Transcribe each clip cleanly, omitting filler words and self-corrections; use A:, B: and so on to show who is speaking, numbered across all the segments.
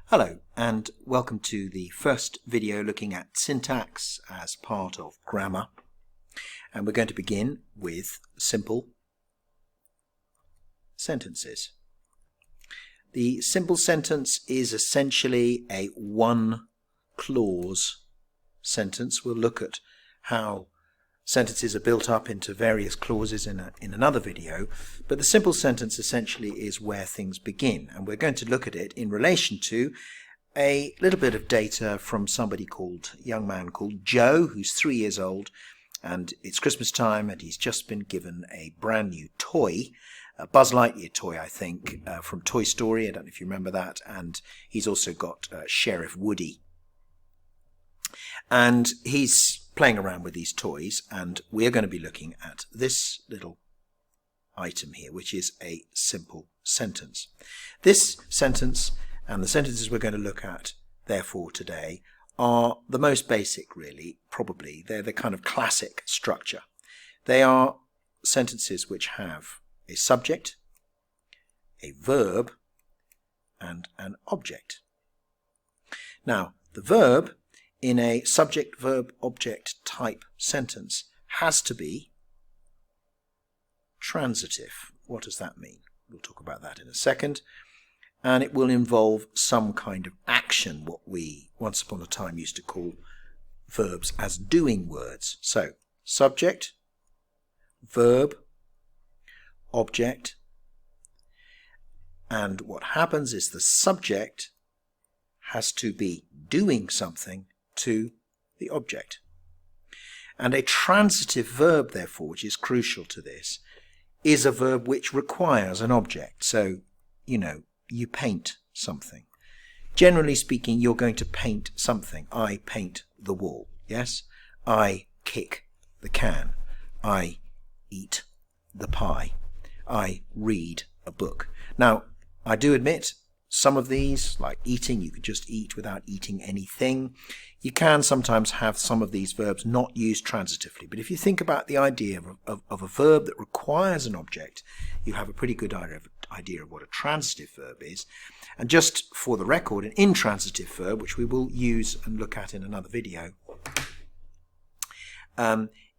A: Hello and welcome to the first video looking at syntax as part of grammar, and we're going to begin with simple sentences. The simple sentence is essentially a one clause sentence. We'll look at how sentences are built up into various clauses in another video, but the simple sentence essentially is where things begin, and we're going to look at it in relation to a little bit of data from a young man called Joe, who's 3 years old, and it's Christmas time and he's just been given a brand new toy, a Buzz Lightyear toy, I think, from Toy Story. I don't know if you remember that, and he's also got Sheriff Woody. And he's playing around with these toys, and we're going to be looking at this little item here, which is a simple sentence. This sentence and the sentences we're going to look at, therefore, today are the most basic, really, probably. They're the kind of classic structure. They are sentences which have a subject, a verb, and an object. Now, the verb in a subject-verb-object type sentence has to be transitive. What does that mean? We'll talk about that in a second. And it will involve some kind of action, what we once upon a time used to call verbs as doing words. So, subject, verb, object, and what happens is the subject has to be doing something to the object. And a transitive verb, therefore, which is crucial to this, is a verb which requires an object. So, you paint something. Generally speaking, you're going to paint something. I paint the wall. Yes? I kick the can. I eat the pie. I read a book. Now, I do admit, some of these, like eating, you could just eat without eating anything. You can sometimes have some of these verbs not used transitively. But if you think about the idea of a verb that requires an object, you have a pretty good idea of what a transitive verb is. And just for the record, an intransitive verb, which we will use and look at in another video,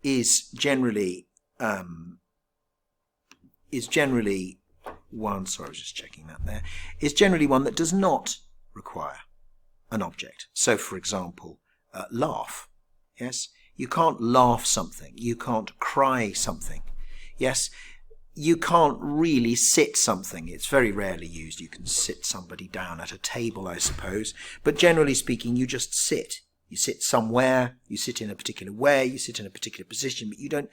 A: is generally one, sorry, I was just checking that there, is generally one that does not require an object. So, for example, laugh. Yes? You can't laugh something. You can't cry something. Yes? You can't really sit something. It's very rarely used. You can sit somebody down at a table, I suppose. But generally speaking, you just sit. You sit somewhere. You sit in a particular way. You sit in a particular position. But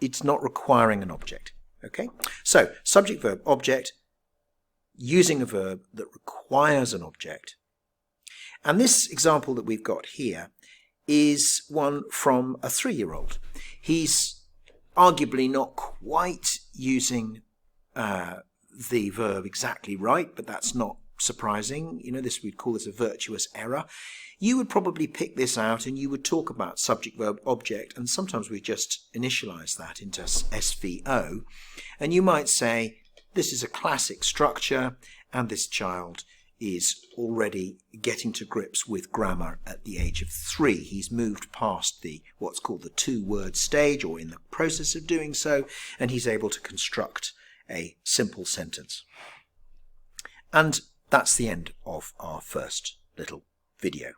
A: it's not requiring an object. Okay? So, subject, verb, object, using a verb that requires an object. And this example that we've got here is one from a 3-year-old. He's arguably not quite using the verb exactly right, but that's not surprising. We'd call this a virtuous error. You would probably pick this out and you would talk about subject, verb, object, and sometimes we just initialize that into SVO. And you might say, this is a classic structure, and this child is already getting to grips with grammar at the age of 3. He's moved past what's called the 2-word stage, or in the process of doing so, and he's able to construct a simple sentence. And that's the end of our first little video.